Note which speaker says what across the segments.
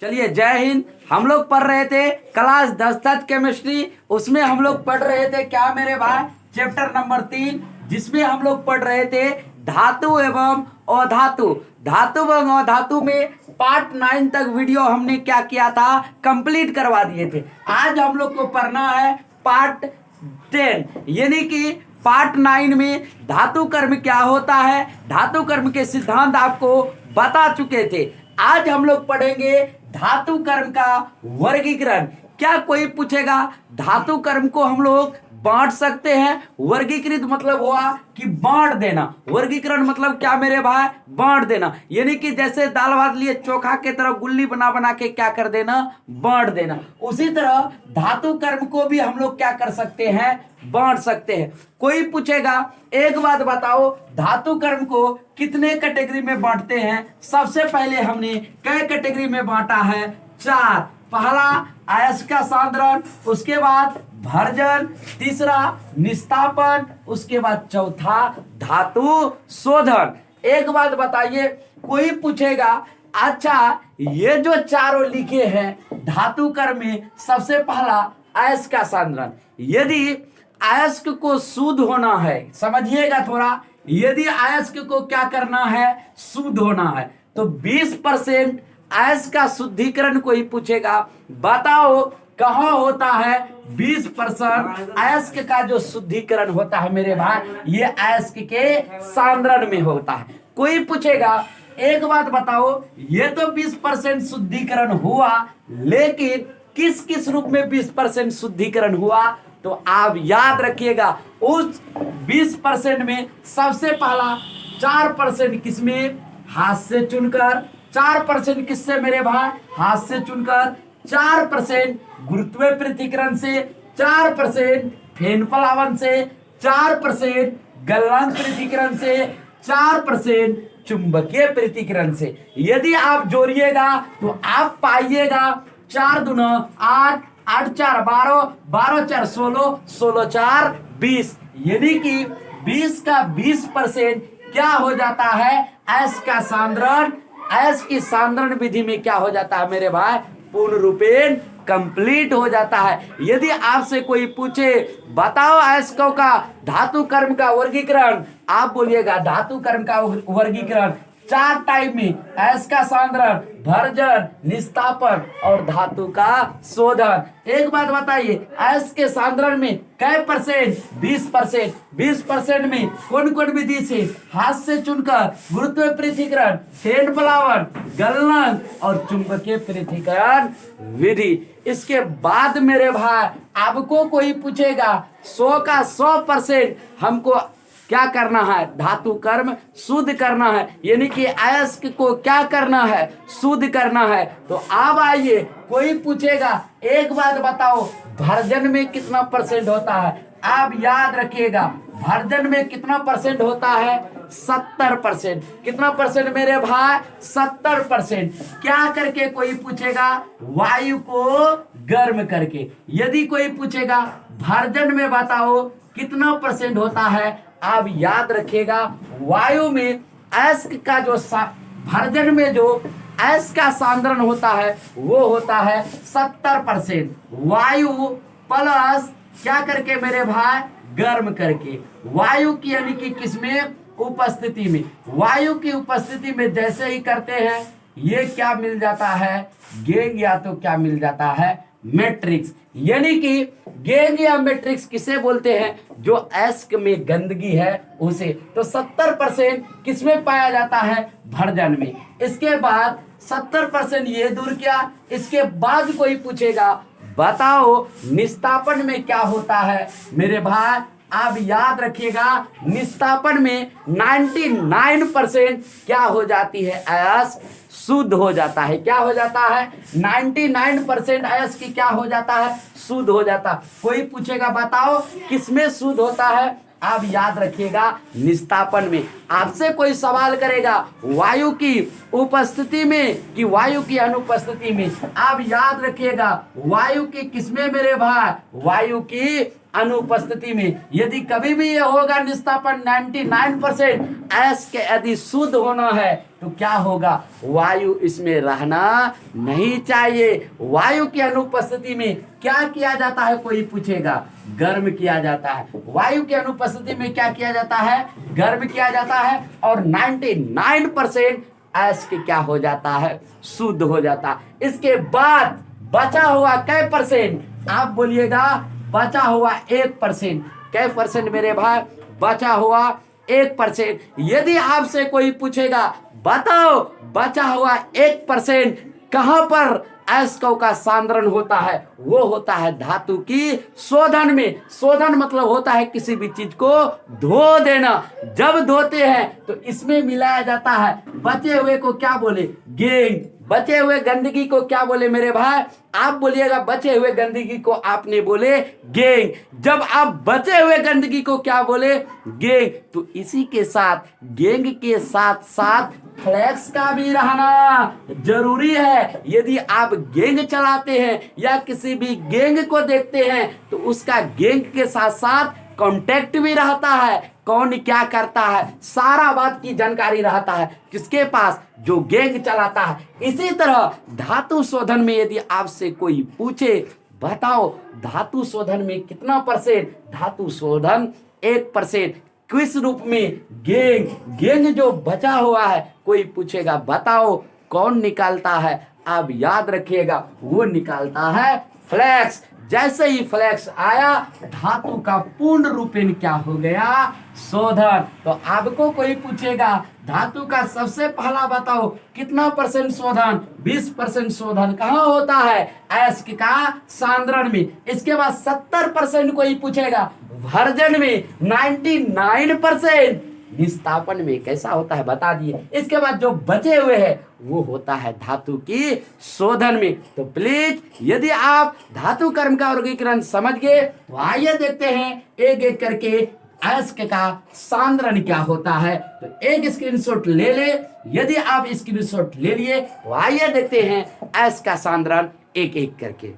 Speaker 1: चलिए जय हिंद। हम लोग पढ़ रहे थे क्लास 10 तक केमिस्ट्री। उसमें हम लोग पढ़ रहे थे क्या मेरे भाई, चैप्टर नंबर 3, जिसमें हम लोग पढ़ रहे थे धातु एवं अधातु। धातु एवं अधातु में पार्ट 9 तक वीडियो हमने क्या किया था, कंप्लीट करवा दिए थे। आज हम लोग को पढ़ना है पार्ट 10, यानी कि पार्ट 9 में धातु कर्म क्या होता है, धातु कर्म के सिद्धांत आपको बता चुके थे। आज हम लोग पढ़ेंगे धातु कर्म का वर्गीकरण। क्या कोई पूछेगा धातु कर्म को हम लोग बांट सकते हैं? वर्गीकृत मतलब हुआ कि बांट देना, वर्गीकरण मतलब क्या मेरे भाई, बांट देना। यानी कि जैसे दाल भात लिए चोखा के तरह गुल्ली बना बना के क्या कर देना, बांट देना। उसी तरह धातु कर्म को भी हम लोग क्या कर सकते हैं, बांट सकते हैं। कोई पूछेगा एक बात बताओ, धातु कर्म को कितने कैटेगरी में बांटते हैं? सबसे पहले हमने कई कैटेगरी में बांटा है, 4। पहला अयस्क सांद्रण, उसके बाद भर्जन, तीसरा निस्तापन, उसके बाद चौथा धातु शोधन। एक बात बताइए, कोई पूछेगा अच्छा ये जो चारों लिखे हैं धातु कर्म में, सबसे पहला अयस्क सांद्रण। यदि अयस्क को शुद्ध होना है, समझिएगा थोड़ा, यदि अयस्क को क्या करना है, शुद्ध होना है, तो 20% अयस्क का शुद्धिकरण कोई पूछेगा, बताओ कहाँ होता है 20% अयस्क का जो शुद्धिकरण होता है मेरे भाई, ये अयस्क के सांद्रण में होता है। कोई पूछेगा एक बात बताओ, ये तो 20% शुद्धिकरण हुआ, लेकिन किस किस रूप में 20% शुद्धिकरण हुआ? तो आप याद रखिएगा, उस 20% में सबसे पहला 4% किसमें, हाथ से चुनकर। 4% किससे मेरे भाई, हाथ से चुनकर। 4% गुरुत्वीय पृथक्करण से, 4% फेन प्लावन से, 4% गलनांक पृथक्करण से, 4% चुंबकीय पृथक्करण से। यदि आप जोड़िएगा तो आप पाइएगा 4 दूना 8, 8 4 12, 12 4 16, 16 4 20। यानी कि 20 का 20% क्या हो जाता है, अयस्क का सांद्रण। अयस्क की सांद्रण विधि में क्या हो जाता है मेरे भाई, पूर्ण रूपेण कंप्लीट हो जाता है। यदि आपसे कोई पूछे बताओ अयस्कों का धातु कर्म का वर्गीकरण, आप बोलिएगा धातु कर्म का वर्गीकरण 4 टाइप में, अयस्क का सांद्रण, भर्जन, निस्तापन और धातु का शोधन। एक बात बताइए, अयस्क के सांद्रण में कै परसेंट, 20%। 20% में कौन कौन विधि से, हाथ से चुनकर, गुरुत्वीय पृथक्करण, फेन प्लावन, गलनांक और चुंबकीय पृथक्करण विधि। इसके बाद मेरे भाई आपको कोई पूछेगा 100 का 100% हमको क्या करना है, धातु कर्म शुद्ध करना है, यानी कि अयस्क को क्या करना है, शुद्ध करना है। तो अब आइए, कोई पूछेगा एक बात बताओ, भर्जन में कितना परसेंट होता है? आप याद रखिएगा, भर्जन में कितना परसेंट होता है, 70%। कितना परसेंट मेरे भाई, 70%। क्या करके कोई पूछेगा, वायु को गर्म करके। यदि कोई पूछेगा भर्जन में बताओ कितना परसेंट होता है, आप याद रखिएगा, वायु में अयस्क का जो भर्जन में जो अयस्क का सांद्रण होता है वो होता है 70%। वायु प्लस क्या करके मेरे भाई, गर्म करके। वायु की यानी कि किसमें, उपस्थिति में। वायु की उपस्थिति में जैसे ही करते हैं ये क्या मिल जाता है, गैंग या तो क्या मिल जाता है, मैट्रिक्स। यानी कि गैंग या मैट्रिक्स किसे बोलते हैं, जो अयस्क में गंदगी है उसे। तो 70% किसमें पाया जाता है, भर्जन में। इसके बाद 70% ये दूर किया। इसके बाद कोई पूछेगा बताओ निस्तापन में क्या होता है मेरे भाई, आप याद रखिएगा, निस्तापन में 99% क्या हो जाती है, अयस्क शुद्ध हो जाता है। क्या हो जाता है, 99% अयस्क की क्या हो जाता है, शुद्ध हो जाता। कोई पूछेगा बताओ किसमें शुद्ध होता है, आप याद रखिएगा निस्तापन में। आपसे कोई सवाल करेगा वायु की उपस्थिति में कि वायु की अनुपस्थिति में, आप याद रखिएगा वायु की किसमें मेरे भाई, वायु की अनुपस्थिति में यदि कभी भी ये होगा निस्तापन 99% एस के यदि शुद्ध होना है तो क्या होगा, वायु इसमें रहना नहीं चाहिए। वायु की अनुपस्थिति में क्या किया जाता है, कोई पूछेगा, गर्म किया जाता है। वायु की अनुपस्थिति में क्या किया जाता है, गर्म किया जाता है। और 99% एस के क्या हो जाता है, शुद्ध हो जाता है। इसके बाद बचा हुआ कै परसेंट, आप बोलिएगा बचा हुआ 1%। कै परसेंट मेरे भाई, बचा हुआ 1%। यदि आपसे कोई पूछेगा बताओ बचा हुआ 1% कहां पर अयस्कों का सांद्रण होता है, वो होता है धातु की शोधन में। शोधन मतलब होता है किसी भी चीज को धो देना। जब धोते हैं तो इसमें मिलाया जाता है। बचे हुए को क्या बोले, गेंग। बचे हुए गंदगी को क्या बोले मेरे भाई, आप बोलिएगा बचे हुए गंदगी को आपने बोले गेंग। जब आप बचे हुए गंदगी को क्या बोले, गेंग, तो इसी के साथ गेंग के साथ साथ फ्लैक्स का भी रहना जरूरी है। यदि आप गेंग चलाते हैं या किसी भी गेंग को देखते हैं तो उसका गेंग के साथ साथ कांटेक्ट भी रहता है, कौन क्या करता है, सारा बात की जानकारी रहता है किसके पास, जो गेंग चलाता है। इसी तरह धातु शोधन में यदि आपसे कोई पूछे बताओ धातु शोधन में कितना परसेंट, धातु शोधन 1%। किस रूप में, गेंग। गेंग जो बचा हुआ है, कोई पूछेगा बताओ कौन निकालता है, आप याद रखिएगा वो निकालता है फ्लैक्स। जैसे ही फ्लैक्स आया धातु का पूर्ण रूपेण क्या हो गया, शोधन। तो आपको कोई पूछेगा धातु का सबसे पहला बताओ कितना परसेंट शोधन, 20% शोधन कहाँ होता है, अयस्क का सांद्रण में। इसके बाद 70% कोई पूछेगा भर्जन में, 99% निस्तापन में कैसा होता है बता दिए। इसके बाद जो बचे हुए हैं वो होता है धातु की शोधन में। तो प्लीज यदि आप धातु कर्म का वर्गीकरण समझ गए तो आइए देखते हैं एक एक करके अयस्क का सांद्रण क्या होता है। तो एक स्क्रीनशॉट ले ले। यदि आप स्क्रीनशॉट ले लिए तो आइए देखते हैं अयस्क का सांद्रण एक एक करके।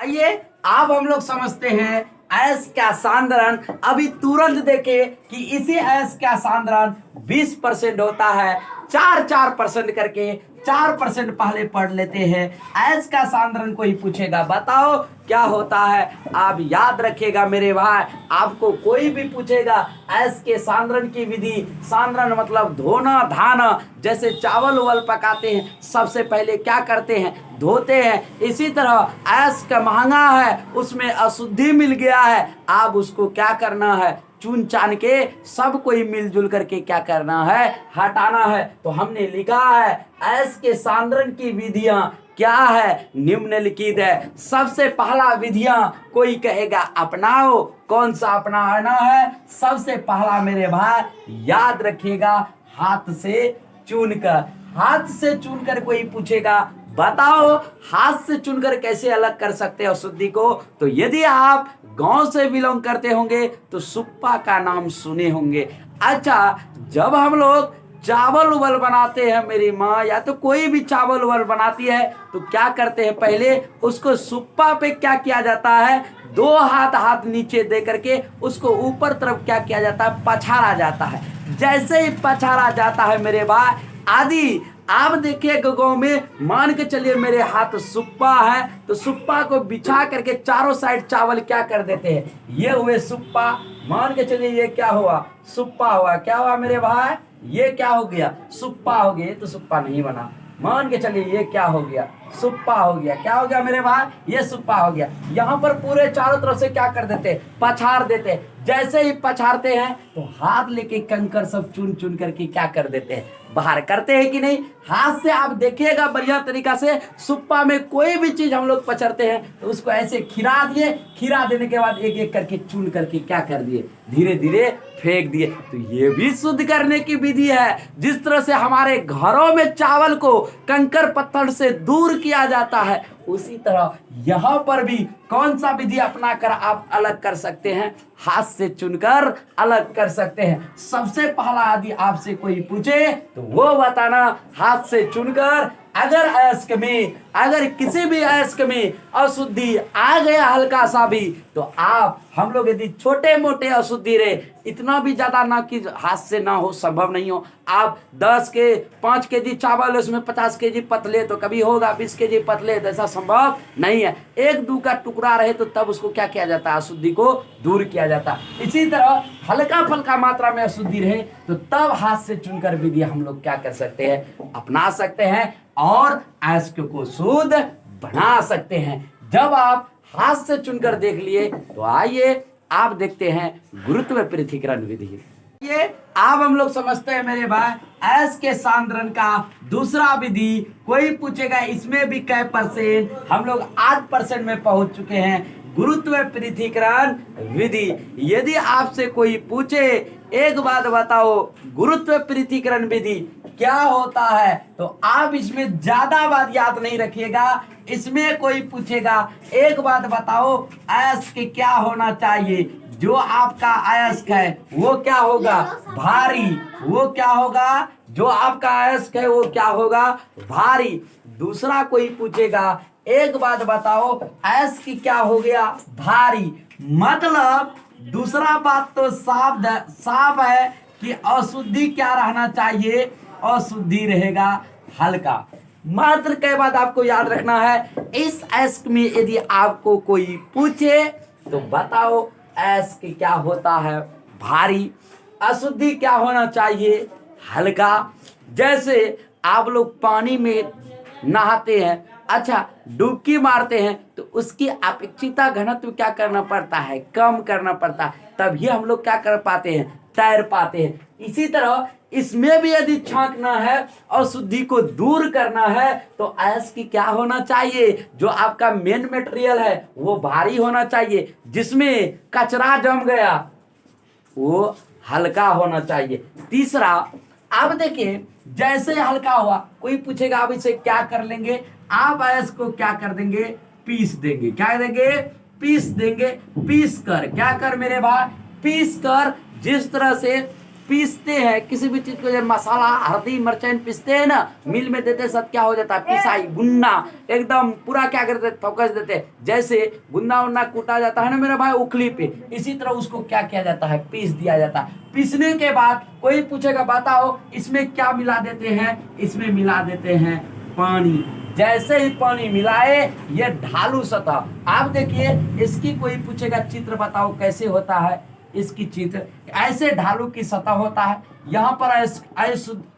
Speaker 1: आइए आप हम लोग समझते हैं अयस्क का सांद्रण। अभी तुरंत देखे कि इसी अयस्क का सांद्रण 20% होता है। 4% करके 4% पहले पढ़ लेते हैं। अयस्क का सांद्रण कोई पूछेगा बताओ क्या होता है, आप याद रखिएगा मेरे भाई। आपको कोई भी पूछेगा अयस्क के सांद्रण की विधि, सांद्रण मतलब धोना धाना। जैसे चावल उवल पकाते हैं सबसे पहले क्या करते हैं, धोते हैं। इसी तरह अयस्क महंगा है, उसमें अशुद्धि मिल गया है, आप उसको क्या करना है, चुन चान के सब कोई मिलजुल करके क्या करना है, हटाना है। तो हमने लिखा है अयस्क के सांद्रण की विधियां क्या है, निम्नलिखित है। सबसे पहला विधियां कोई कहेगा अपनाओ, कौन सा अपनाना है, सबसे पहला मेरे भाई याद रखिएगा हाथ से चुनकर। हाथ से चुनकर कोई पूछेगा बताओ हाथ से चुनकर कैसे अलग कर सकते हो अशुद्धि को। तो यदि आप गांव से बिलोंग करते होंगे तो सुप्पा का नाम सुने होंगे। अच्छा, जब हम लोग चावल उबल बनाते हैं, मेरी माँ या तो कोई भी चावल उबल बनाती है तो क्या करते हैं, पहले उसको सुप्पा पे क्या किया जाता है, 2 हाथ नीचे दे करके उसको ऊपर तरफ क्या किया जाता है, पछाड़ा जाता है। जैसे ही पछाड़ा जाता है मेरे भाई आदि, आप देखिए गाँव में मान के चलिए मेरे हाथ सुप्पा है तो सुप्पा को बिछा करके चारों साइड चावल क्या कर देते हैं, ये हुए सुप्पा। मान के चलिए ये क्या हुआ, सुप्पा हुआ। क्या हुआ मेरे भाई, ये क्या हो गया, सुप्पा हो गया। तो सुप्पा नहीं बना। मान के चलिए ये क्या हो गया, सुप्पा हो गया। क्या हो गया मेरे भाई, ये सुप्पा हो गया। यहाँ पर पूरे चारों तरफ से क्या कर देते, पछाड़ देते। जैसे ही पछाड़ते हैं तो हाथ लेके कंकर सब चुन चुन करके क्या कर देते हैं, बाहर करते हैं कि नहीं। हाथ से आप देखिएगा बढ़िया तरीका से। सुप्पा में कोई भी चीज हम लोग पचड़ते हैं तो उसको ऐसे खिरा दिए, खिरा देने के बाद एक एक करके चुन करके क्या कर दिए, धीरे धीरे फेंक दिए। तो ये भी शुद्ध करने की विधि है। जिस तरह से हमारे घरों में चावल को कंकर पत्थर से दूर किया जाता है, उसी तरह यहाँ पर भी कौन सा विधि अपनाकर आप अलग कर सकते हैं, हाथ से चुनकर अलग कर सकते हैं। सबसे पहला यदि आपसे कोई पूछे तो वो बताना हाथ से चुनकर अगर अयस्क में, अगर किसी भी अयस्क में अशुद्धि आ गया हल्का सा भी, तो आप हम लोग यदि छोटे मोटे अशुद्धि रहे, इतना भी ज्यादा ना कि हाथ से ना हो, संभव नहीं हो, आप 5 केजी चावल उसमें 50 केजी पतले, तो कभी होगा 20 केजी पतले, तो ऐसा संभव नहीं है। 1-2 का टुकड़ा रहे तो तब उसको क्या किया जाता है, अशुद्धि को दूर किया जाता है। इसी तरह हल्का फल्का मात्रा में अशुद्धि रहे तो तब हाथ से चुनकर विधि हम लोग क्या कर सकते हैं, अपना सकते हैं और अयस्क को शुद्ध बना सकते हैं। जब आप हाथ से चुनकर देख लिए तो आइए आप देखते हैं गुरुत्व पृथक्करण विधि। ये अब हम लोग समझते हैं मेरे भाई अयस्क के सांद्रण का दूसरा विधि। कोई पूछेगा इसमें भी कै %, हम लोग 8% में पहुंच चुके हैं। गुरुत्व पृथक्करण विधि। यदि आपसे कोई पूछे एक बात बताओ गुरुत्व पृथक्करण विधि क्या होता है, तो आप इसमें ज्यादा बात याद नहीं रखिएगा। इसमें कोई पूछेगा एक बात बताओ अयस्क क्या होना चाहिए, जो आपका अयस्क है वो क्या होगा, भारी। वो क्या होगा, जो आपका अयस्क है वो क्या होगा, भारी। दूसरा कोई पूछेगा एक बात बताओ अयस्क क्या हो गया, भारी। मतलब दूसरा बात तो साफ है कि अशुद्धि क्या रहना चाहिए, अशुद्धि रहेगा हल्का। मात्र कई बात आपको याद रखना है। इस अयस्क में यदि आपको कोई पूछे तो बताओ अयस्क क्या होता है, भारी। अशुद्धि क्या होना चाहिए, हल्का। जैसे आप लोग पानी में नहाते हैं, अच्छा डुबकी मारते हैं, तो उसकी अपेक्षिता घनत्व क्या करना पड़ता है, कम करना पड़ता है, तभी हम लोग क्या कर पाते हैं, तैर पाते हैं। इसी तरह इसमें भी यदि छांकना है और शुद्धि को दूर करना है तो अयस्क क्या होना चाहिए, जो आपका मेन मटेरियल है वो भारी होना चाहिए, जिसमें कचरा जम गया वो हल्का होना चाहिए। तीसरा, अब देखिए जैसे हल्का हुआ, कोई पूछेगा आप इसे क्या कर लेंगे, आप अयस्क को क्या कर देंगे, पीस देंगे। क्या देंगे, पीस देंगे। पीस कर, क्या कर मेरे भाई, पीस कर। जिस तरह से पीसते हैं किसी भी चीज को, जब मसाला हल्दी मिर्चें पीसते हैं ना, मिल में देते सब क्या हो जाता है, पिसाई गुन्ना एकदम पूरा क्या करते, फोकस देते। जैसे गुन्ना उन्ना कूटा जाता है ना मेरे भाई उखली पे, इसी तरह उसको क्या किया जाता है, पीस दिया जाता है। पीसने के बाद कोई पूछेगा बताओ इसमें क्या मिला देते हैं, इसमें मिला देते हैं पानी। जैसे ही पानी मिलाए ये ढालू सतह। आप देखिए इसकी कोई पूछेगा चित्र बताओ कैसे होता है, इसकी चित्र ऐसे ढालू की सतह होता है। यहाँ पर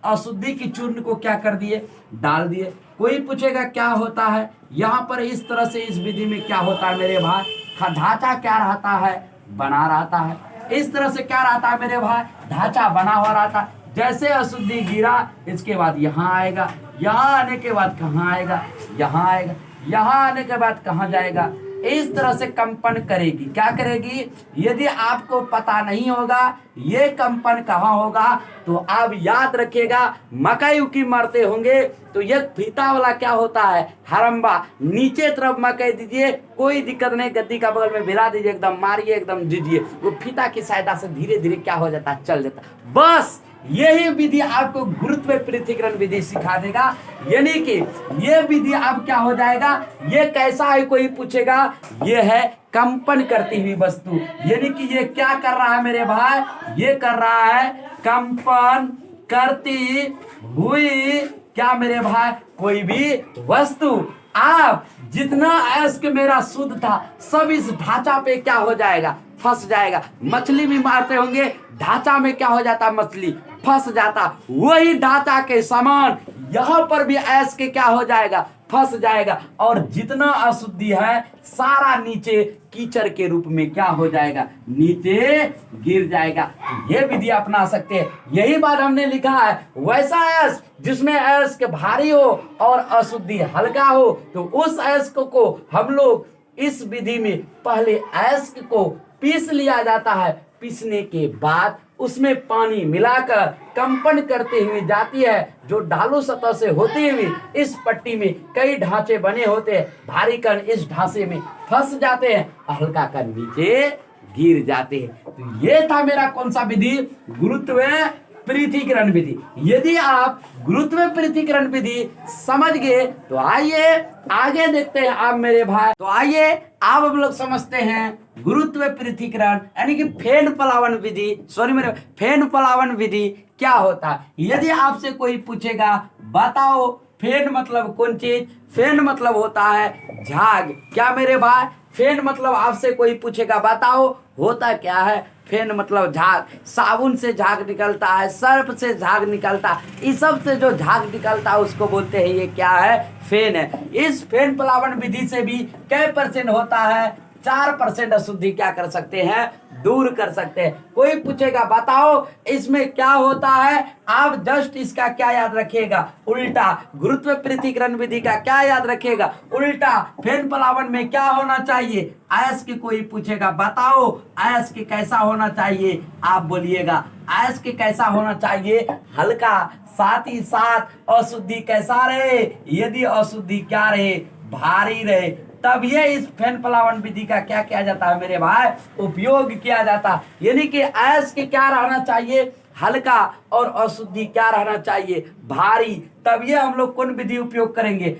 Speaker 1: अशुद्धि की चूर्ण को क्या कर दिए, डाल दिए। कोई पूछेगा क्या होता है, यहाँ पर इस तरह से इस विधि में क्या होता है मेरे भाई, ढांचा क्या रहता है, बना रहता है। इस तरह से क्या रहता है मेरे भाई, ढांचा बना हुआ रहता है। जैसे अशुद्धि गिरा इसके बाद यहाँ आएगा, यहाँ आने के बाद कहाँ आएगा, यहाँ आएगा, यहाँ आने के बाद कहाँ जाएगा। इस तरह से कंपन करेगी। क्या करेगी, यदि आपको पता नहीं होगा ये कंपन कहाँ होगा तो आप याद रखिएगा, मकई उकी मरते होंगे तो ये फीता वाला क्या होता है, हरम्बा, नीचे तरफ मकई दीजिए, कोई दिक्कत नहीं, गद्दी का बगल में भिरा दीजिए, एकदम मारिए, एकदम दीजिए, वो फीता की सहायता से धीरे धीरे क्या हो जाता है, चल जाता है। बस यही विधि आपको गुरुत्व पृथक्करण विधि सिखा देगा। यानी कि ये विधि अब क्या हो जाएगा, ये कैसा है कोई पूछेगा, ये है कंपन करती हुई वस्तु। यानी कि ये क्या कर रहा है मेरे भाई, ये कर रहा है कंपन करती हुई क्या मेरे भाई, कोई भी वस्तु। आप जितना अयस्क मेरा शुद्ध था सब इस ढांचा पे क्या हो जाएगा, फंस जाएगा। मछली भी मारते होंगे, ढांचा में क्या हो जाता, मछली फंस जाता। वही ढांचा के समान यहाँ पर भी अयस्क क्या हो जाएगा, फंस जाएगा। और जितना अशुद्धि है सारा नीचे कीचड़ के रूप में क्या हो जाएगा, नीचे गिर जाएगा। ये विधि अपना सकते हैं। यही बात हमने लिखा है, वैसा अयस्क जिसमें अयस्क भारी हो और अशुद्धि हल्का हो, तो उस अयस्क को हम लोग इस विधि में पहले अयस्क को पीस लिया जाता है। पीसने के बाद उसमें पानी मिलाकर कंपन करते हुए जाती है, जो ढालू सतह से होती हुई इस पट्टी में कई ढांचे बने होते हैं। भारी कण इस ढांचे में फंस जाते हैं, हल्का कण नीचे गिर जाते हैं। तो ये था मेरा कौन सा विधि, गुरुत्व पृथक्करण विधि। यदि आप गुरुत्व पृथक्करण विधि समझ गए तो आइए आगे देखते हैं आप मेरे भाई। तो आइए आप हम लोग समझते हैं गुरुत्व पृथक्करण यानी कि फेन पलावन विधि, सॉरी मेरे फेन पलावन विधि क्या होता है। यदि आपसे कोई पूछेगा बताओ फेन मतलब कौन चीज, फेन मतलब होता है झाग। क्या मेरे भाई, फेन मतलब आपसे कोई पूछेगा बताओ होता क्या है, फेन मतलब झाग। साबुन से झाग निकलता है, सर्फ से झाग निकलता है, इस सब से जो झाग निकलता है उसको बोलते हैं ये क्या है, फेन है। इस फेन पलावन विधि से भी कै % होता है, 4% अशुद्धि क्या कर सकते हैं, दूर कर सकते हैं। कोई पूछेगा बताओ इसमें क्या होता है, आप जस्ट इसका क्या याद रखिएगा, उल्टा। गुरुत्व पृथक्करण विधि का क्या याद रखिएगा, उल्टा। फेन पलावन में क्या होना चाहिए, अयस्क। कोई पूछेगा बताओ अयस्क कैसा होना चाहिए, आप बोलिएगा अयस्क कैसा होना चाहिए, हल्का। साथ ही साथ अशुद्धि कैसा रहे, यदि अशुद्धि क्या रहे, भारी रहे, तब ये इस फेन पलावन विधि का क्या किया जाता है मेरे भाई, उपयोग किया जाता है। यानी कि अयस्क क्या रहना चाहिए, हल्का, और अशुद्धि क्या रहना चाहिए, भारी। तब ये हम लोग कौन विधि उपयोग करेंगे,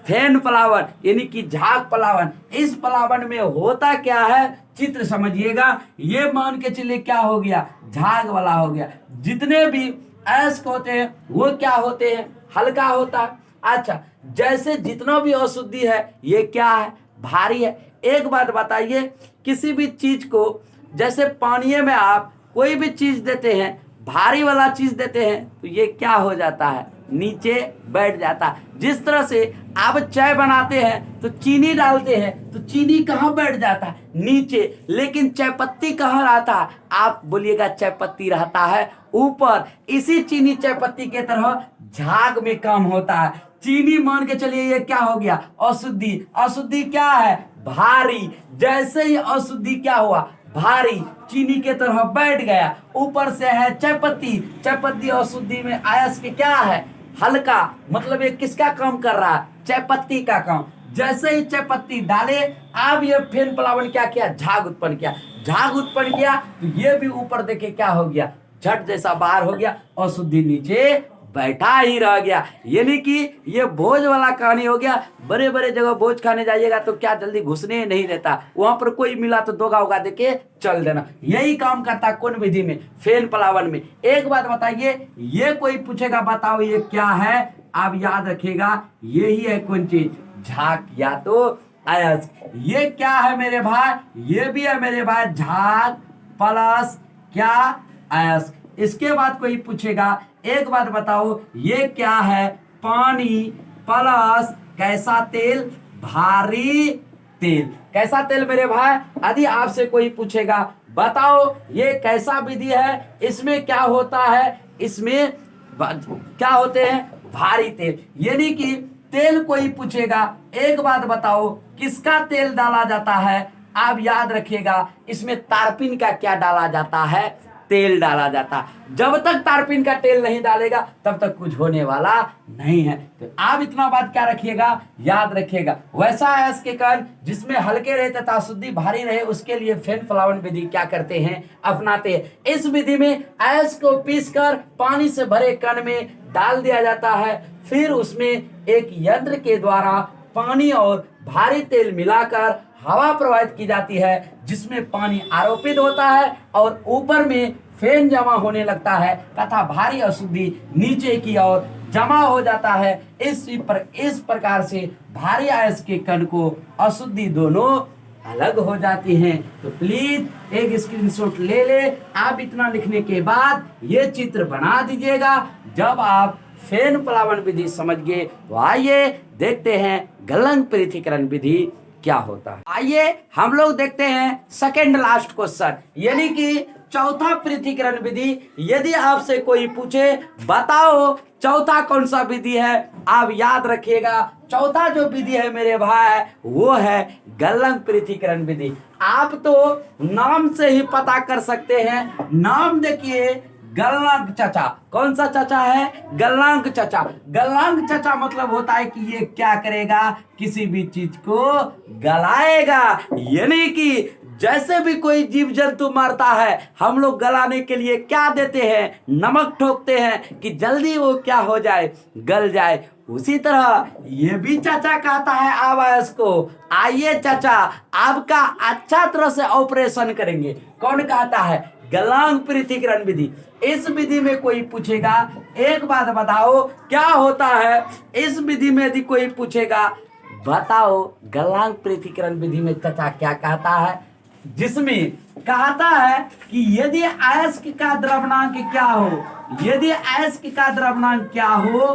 Speaker 1: फेन पलावन यानी कि झाग पलावन। इस पलावन में होता क्या है, चित्र समझिएगा। ये मान के चलिए क्या हो गया, झाग वाला हो गया। जितने भी अयस्क होते हैं वो क्या होते हैं, हल्का होता है। अच्छा, जैसे जितना भी अशुद्धि है ये क्या है, भारी है। एक बात बताइए, किसी भी चीज को जैसे पानी में आप कोई भी चीज देते हैं, भारी वाला चीज देते हैं तो ये क्या हो जाता है, नीचे बैठ जाता है। जिस तरह से आप चाय बनाते हैं तो चीनी डालते हैं तो चीनी कहाँ बैठ जाता है, नीचे। लेकिन चाय पत्ती कहाँ रहता है, आप बोलिएगा चाय पत्ती रहता है ऊपर। इसी चीनी चाय पत्ती के तरह झाग में काम होता है। चीनी मान के चलिए ये क्या हो गया, अशुद्धि। अशुद्धि क्या है, भारी। जैसे ही अशुद्धि क्या हुआ, भारी, चीनी के तरह बैठ गया। ऊपर से है चायपत्ती, चायपत्ती अशुद्धि में अयस्क क्या है, हल्का। मतलब ये किसका काम कर रहा है, चायपत्ती का काम। जैसे ही चायपत्ती डाले, अब ये फेन पलावन क्या किया, झाग उत्पन्न किया। झाग उत्पन्न किया तो ये भी ऊपर देखे क्या हो गया, झट जैसा बाहर हो गया, अशुद्धि नीचे बैठा ही रह गया। यानी कि ये भोज वाला कहानी हो गया। बड़े बड़े जगह भोज खाने जाइएगा तो क्या जल्दी घुसने नहीं देता, वहां पर कोई मिला तो दोगा उगा देके चल देना। यही काम करता कौन विधि में, फेन पलावन में। एक बात बताइए, ये कोई पूछेगा बताओ ये क्या है, आप याद रखिएगा यही है कौन चीज, झाग या तो अयस्क। ये क्या है मेरे भाई, ये भी है मेरे भाई झाग प्लस क्या, अयस्क। इसके बाद कोई पूछेगा एक बात बताओ ये क्या है, पानी प्लस कैसा तेल, भारी तेल। कैसा तेल मेरे भाई, यदि आपसे कोई पूछेगा बताओ ये कैसा विधि है, इसमें क्या होता है, इसमें क्या होते हैं, भारी तेल। यानी कि तेल कोई पूछेगा, एक बात बताओ किसका तेल डाला जाता है, आप याद रखिएगा इसमें तारपीन का क्या डाला जाता है, तेल डाला जाता। जब तक तारपीन का तेल नहीं डालेगा तब तक कुछ होने वाला नहीं है। तो आप इतना बात क्या रखिएगा, याद रखिएगा। वैसा अयस्क के कण जिसमें हल्के रहे तथा शुद्धि भारी रहे, उसके लिए फेन पलावन विधि क्या करते हैं, अपनाते हैं। इस विधि में अयस्क को पीसकर पानी से भरे कण में डाल दिया जाता है। फिर उसमें एक यंत्र के द्वारा पानी और भारी तेल मिलाकर हवा प्रवाहित की जाती है, जिसमें पानी आरोपित होता है और ऊपर में फेन जमा होने लगता है तथा भारी अशुद्धि नीचे की ओर जमा हो जाता है। इस प्रकार से भारी अयस्क के कण को अशुद्धि दोनों अलग हो जाती हैं। तो प्लीज एक स्क्रीनशॉट ले ले। आप इतना लिखने के बाद ये चित्र बना दीजिएगा। जब आप फेन पलावन विधि समझ गए तो आइए देखते हैं गलनांक पृथक्करण विधि क्या होता है। आइए हम लोग देखते हैं सेकंड लास्ट क्वेश्चन, यानी कि चौथा पृथक्करण विधि। यदि आपसे कोई पूछे बताओ चौथा कौन सा विधि है, आप याद रखिएगा चौथा जो विधि है मेरे भाई वो है गलनांक पृथक्करण विधि। आप तो नाम से ही पता कर सकते हैं। नाम देखिए, गलनांक चचा। कौन सा चचा है, गलनांक चचा। गलनांक चचा मतलब होता है कि ये क्या करेगा, किसी भी चीज को गलाएगा। यानी कि जैसे भी कोई जीव जंतु मरता है हम लोग गलाने के लिए क्या देते हैं, नमक ठोकते हैं कि जल्दी वो क्या हो जाए, गल जाए। उसी तरह ये भी चाचा कहता है आवास को, आइए चाचा आपका अच्छा तरह से ऑपरेशन करेंगे। कौन कहता है? गलांग पृथक्करण विधि। इस विधि में कोई पूछेगा एक बात बताओ क्या होता है, इस विधि में यदि कोई पूछेगा बताओ गलांग पृथक्करण विधि में चाचा क्या कहता है, जिसमें कहता है कि यदि अयस्क का द्रव्यमान क्या हो, यदि अयस्क का द्रव्यमान क्या हो,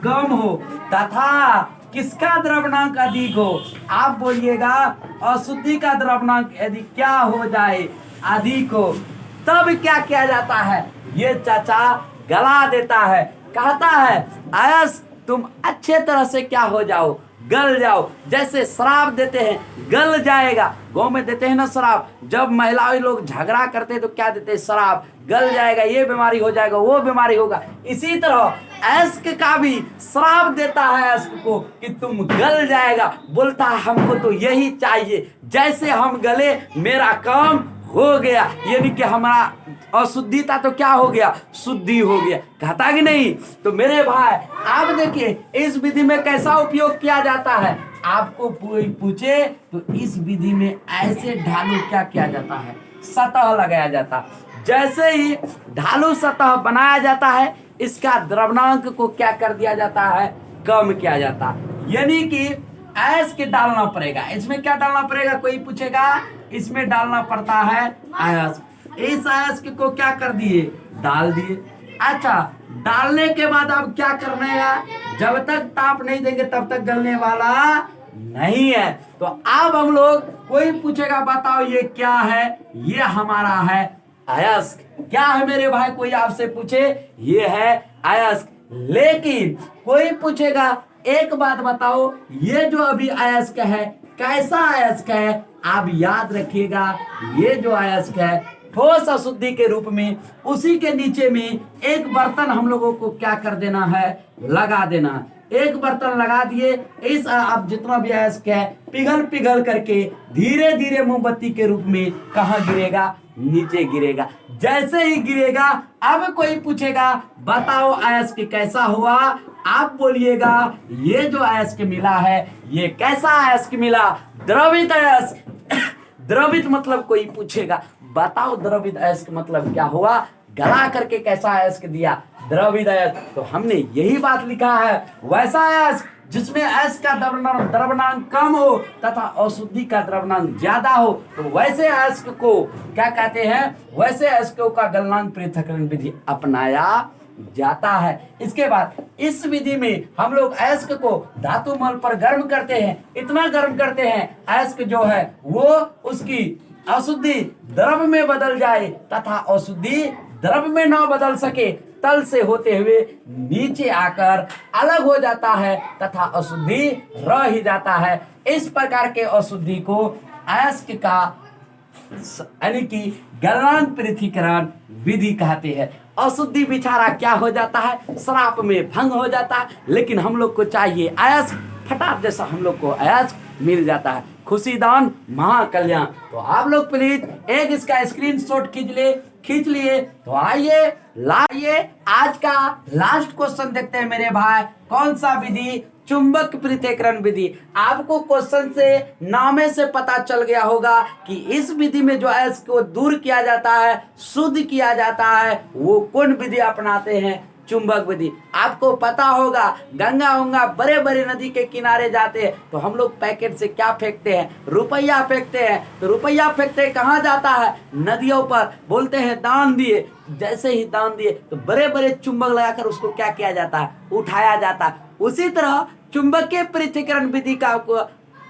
Speaker 1: कम हो, तथा किसका द्रव्यमान अधिक हो, आप बोलिएगा अशुद्धि का द्रव्यमान यदि क्या हो जाए, अधिक हो, तब क्या किया जाता है, ये चाचा गला देता है। कहता है अयस्क तुम अच्छे तरह से क्या हो जाओ, गल जाओ। जैसे शराब देते हैं गल जाएगा, गांव में देते हैं ना शराब, जब महिलाएं लोग झगड़ा करते हैं तो क्या देते हैं, शराब, गल जाएगा, ये बीमारी हो जाएगा, वो बीमारी होगा। इसी तरह अयस्क का भी श्राप देता है अयस्क को कि तुम गल जाएगा, बोलता है हमको तो यही चाहिए, जैसे हम गले मेरा काम हो गया, यानी कि हमारा अशुद्धि था तो क्या हो गया, शुद्धि हो गया। कहता कि नहीं? तो मेरे भाई आप देखिए इस विधि में कैसा उपयोग किया जाता है। आपको कोई पूछे तो इस विधि में ऐसे ढालू क्या किया जाता है, सतह लगाया जाता है। जैसे ही ढालू सतह बनाया जाता है इसका द्रव्यमांक को क्या कर दिया जाता है, कम किया जाता है। यानी कि अयस्क डालना पड़ेगा। इसमें क्या डालना पड़ेगा, कोई पूछेगा, इसमें डालना पड़ता है अयस्क। इस अयस्क को क्या कर दिए, डाल दिए। अच्छा, डालने के बाद अब क्या करना है, जब तक ताप नहीं देंगे तब तक गलने वाला नहीं है। तो अब हम लोग, कोई पूछेगा बताओ ये क्या है, ये हमारा है अयस्क। क्या है मेरे भाई, कोई आपसे पूछे, ये है अयस्क। लेकिन कोई पूछेगा एक बात बताओ, ये जो अभी अयस्क है कैसा अयस्क है, आप याद रखिएगा ये जो अयस्क है ठोस अशुद्धि के रूप में, उसी के नीचे में एक बर्तन हम लोगों को क्या कर देना है, लगा देना है। एक बर्तन लगा दिए, इस अब जितना भी अयस्क है पिघल पिघल करके धीरे धीरे मोमबत्ती के रूप में कहाँ गिरेगा, नीचे गिरेगा। जैसे ही गिरेगा अब कोई पूछेगा बताओ अयस्क कैसा हुआ, आप बोलिएगा ये जो अयस्क मिला है ये कैसा अयस्क मिला, द्रवित अयस्क। द्रवित मतलब कोई पूछेगा बताओ द्रवित अयस्क मतलब क्या हुआ, गला करके कैसा अयस्क दिया, द्रवित अयस्क। तो हमने यही बात लिखा है, वैसा अयस्क जिसमें अयस्क का द्रव्यमांक कम हो तथा अशुद्धि का द्रव्यमांक ज्यादा हो, तो वैसे अयस्क को क्या कहते हैं, वैसे अयस्कों का गलनांक पृथक्करण विधि अपनाया जाता है। इसके बाद इस विधि में हम लोग अयस्क को धातु मल पर गर्म करते हैं, इतना गर्म करते हैं अयस्क जो है वो उसकी अशुद्धि द्रव में बदल जाए तथा अशुद्धि द्रव में न बदल सके, तल से होते हुए नीचे आकर अलग हो जाता है तथा अशुद्धि रह ही जाता है। इस प्रकार के अशुद्धि को अयस्क का यानी कि गलनांक पृथक्करण विधि कहते हैं। अशुद्धि बिचारा क्या हो जाता है, श्राप में भंग हो जाता है, लेकिन हम लोग को चाहिए अयस्क, फटाक जैसा हम लोग को अयस्क मिल जाता है। खुशीदान महाकल्याण। तो आप लोग प्लीज एक इसका स्क्रीनशॉट खींच लिए। तो आइए लाइए आज का लास्ट क्वेश्चन देखते हैं मेरे भाई। कौन सा विधि, चुंबक पृथक्करण विधि। आपको क्वेश्चन से नामे से पता चल गया होगा कि इस विधि में जो अयस्क को दूर किया जाता है, शुद्ध किया जाता है, वो कौन विधि अपनाते हैं, चुंबक विधि। आपको पता होगा गंगा उंगा बड़े बड़े नदी के किनारे जाते हैं तो हम लोग पैकेट से क्या फेंकते हैं, रुपया फेंकते हैं। तो रुपया फेंकते कहाँ जाता है, नदियों पर, बोलते हैं दान दिए। जैसे ही दान दिए तो बड़े बड़े चुंबक लगाकर उसको क्या किया जाता है, उठाया जाता है। उसी तरह चुंबकीय पृथक्करण विधि का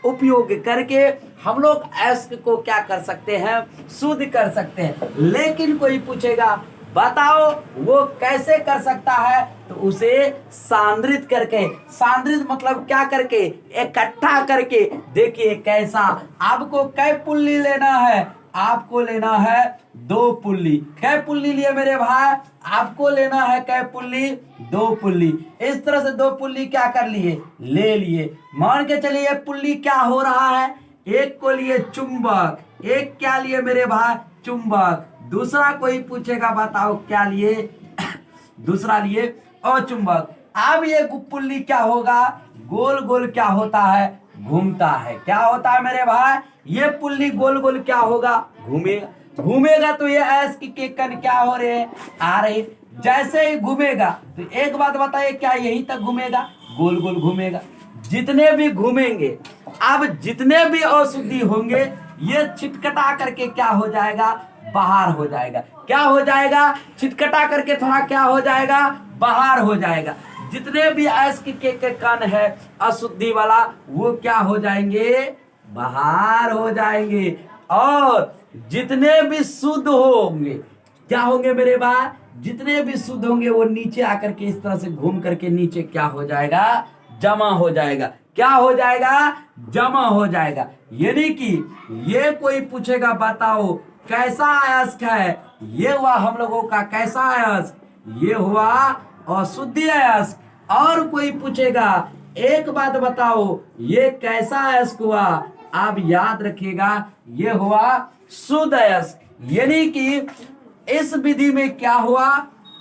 Speaker 1: उपयोग करके हम लोग अयस्क को क्या कर सकते हैं, शुद्ध कर सकते हैं। लेकिन कोई पूछेगा बताओ वो कैसे कर सकता है, तो उसे सांद्रित करके, सांद्रित मतलब क्या करके, इकट्ठा करके। देखिए कैसा, आपको कै पुल्ली लेना है, आपको लेना है 2 पुल्ली। कै पुल्ली लिए मेरे भाई, आपको लेना है कै पुल्ली, 2 पुल्ली। इस तरह से 2 पुल्ली क्या कर लिए, ले लिए। मान के चलिए पुल्ली क्या हो रहा है, एक को लिए चुंबक, एक क्या लिए मेरे भाई, चुंबक। दूसरा कोई पूछेगा बताओ क्या लिए, दूसरा लिए अचुंबक। अब ये पुल्ली क्या होगा, गोल गोल क्या होता है, घूमता है। क्या होता है मेरे भाई, ये पुल्ली गोल गोल क्या होगा, घूमेगा। घूमेगा तो ये ऐस की कण क्या हो रहे हैं, आ रहे। जैसे ही घूमेगा तो एक बात बताइए, क्या यही तक घूमेगा, गोल गोल घूमेगा। जितने भी घूमेंगे, अब जितने भी अशुद्धि होंगे ये छिटकटा करके क्या हो जाएगा, बाहर हो जाएगा। क्या हो जाएगा, छिटकटा करके थोड़ा क्या हो जाएगा, बाहर हो जाएगा। जितने भी ऐस के कण है अशुद्धि वाला, वो क्या हो जाएंगे, बाहर हो जाएंगे। और जितने भी शुद्ध होंगे, क्या होंगे मेरे भाई, जितने भी शुद्ध होंगे वो नीचे आकर के इस तरह से घूम करके नीचे क्या हो जाएगा, जमा हो जाएगा। क्या हो जाएगा, जमा हो जाएगा। यानी कि ये कोई पूछेगा बताओ कैसा अयस्क है, ये हुआ हम लोगों का कैसा अयस्क, ये हुआ अशुद्धि अयस्क। और कोई पूछेगा एक बात बताओ ये कैसा अयस्क हुआ, आप याद रखिएगा ये हुआ शुद्ध अयस्क। यानी कि इस विधि में क्या हुआ,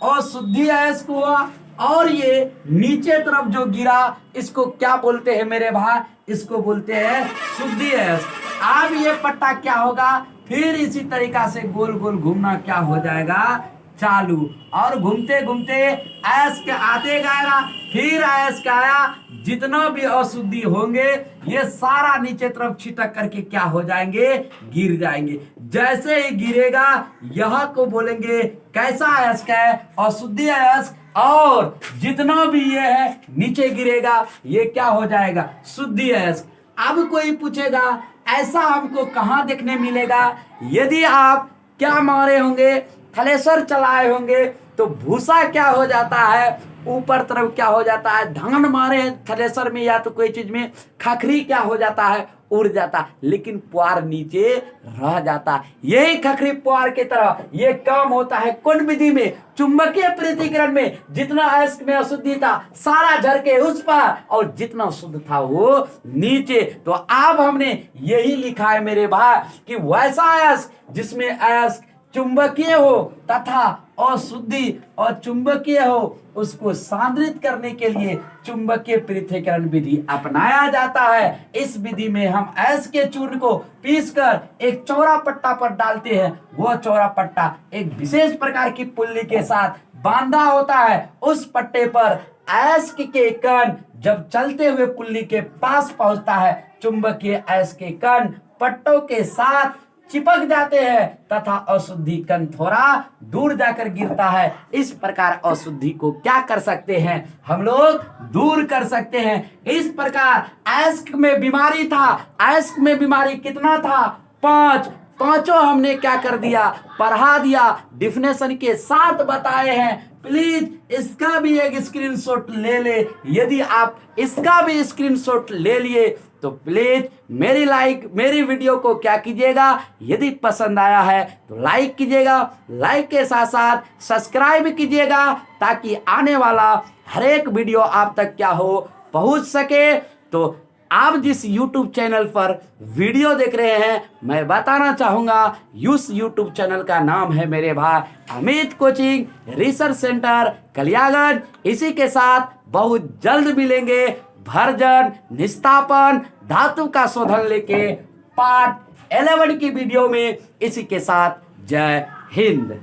Speaker 1: अशुद्धि अयस्क हुआ। और ये नीचे तरफ जो गिरा इसको क्या बोलते हैं मेरे भाई, इसको बोलते हैं शुद्धि अयस्क। अब ये पट्टा क्या होगा, फिर इसी तरीका से गोल गोल घूमना क्या हो जाएगा, चालू। और घूमते घूमते अयस्क आते जाएगा, फिर अयस्क आया। जितना भी अशुद्धि होंगे ये सारा नीचे तरफ छिटक करके क्या हो जाएंगे, गिर जाएंगे। जैसे ही गिरेगा यह को बोलेंगे कैसा अयस्क है, अशुद्धि अयस्क। और जितना भी ये है नीचे गिरेगा ये क्या हो जाएगा, शुद्धि अयस्क। अब कोई पूछेगा ऐसा हमको कहां देखने मिलेगा, यदि आप क्या मारे होंगे, थ्रेसर चलाए होंगे तो भूसा क्या हो जाता है, ऊपर तरफ क्या हो जाता है, धान मारे थ्रेसर में या तो कोई चीज में, खखरी क्या हो जाता है, उड़ जाता है, लेकिन पुआर नीचे रह जाता है। यही खखरी पुआर की तरह ये काम होता है कौन विधि में, चुंबकीय पृथक्करण में। जितना अयस्क में अशुद्धि था सारा झर के उस पार, और जितना शुद्ध था वो नीचे। तो अब हमने यही लिखा है मेरे भाई कि वैसा अयस्क जिसमें अयस्क चुंबकीय हो तथा अशुद्धि और चुंबकीय हो, उसको सांद्रित करने के लिए चुंबकीय पृथक्करण विधि अपनाया जाता है। इस विधि में हम अयस्क के चूर्ण को पीसकर एक चौड़ा पट्टा पर डालते हैं। वह चौड़ा पट्टा एक विशेष प्रकार की पुल्ली के साथ बांधा होता है। उस पट्टे पर अयस्क के कण जब चलते हुए पुल्ली के पास पहुंचता है, चुंबकीय अयस्क के कण पट्टों के साथ चिपक जाते हैं तथा अशुद्धि कण थोड़ा दूर जाकर गिरता है। इस प्रकार अशुद्धि को क्या कर सकते हैं, हम लोग दूर कर सकते हैं। इस प्रकार अयस्क में बीमारी था, अयस्क में बीमारी कितना था, 5। पांचों हमने क्या कर दिया, पढ़ा दिया, डिफिनेशन के साथ बताए हैं। प्लीज इसका भी एक स्क्रीनशॉट ले ले। यदि आप इसका भी स्क्रीनशॉट ले लिए तो प्लीज मेरी वीडियो को क्या कीजिएगा, यदि पसंद आया है तो लाइक कीजिएगा, लाइक के साथ साथ सब्सक्राइब कीजिएगा, ताकि आने वाला हर एक वीडियो आप तक क्या हो, पहुंच सके। तो आप जिस YouTube चैनल पर वीडियो देख रहे हैं, मैं बताना चाहूंगा उस YouTube चैनल का नाम है मेरे भाई Amit coaching research centre Kaliaganj. इसी के साथ बहुत जल्द मिलेंगे भर्जन, निस्तापन, धातु का शोधन लेके पार्ट 11 की वीडियो में। इसी के साथ जय हिंद।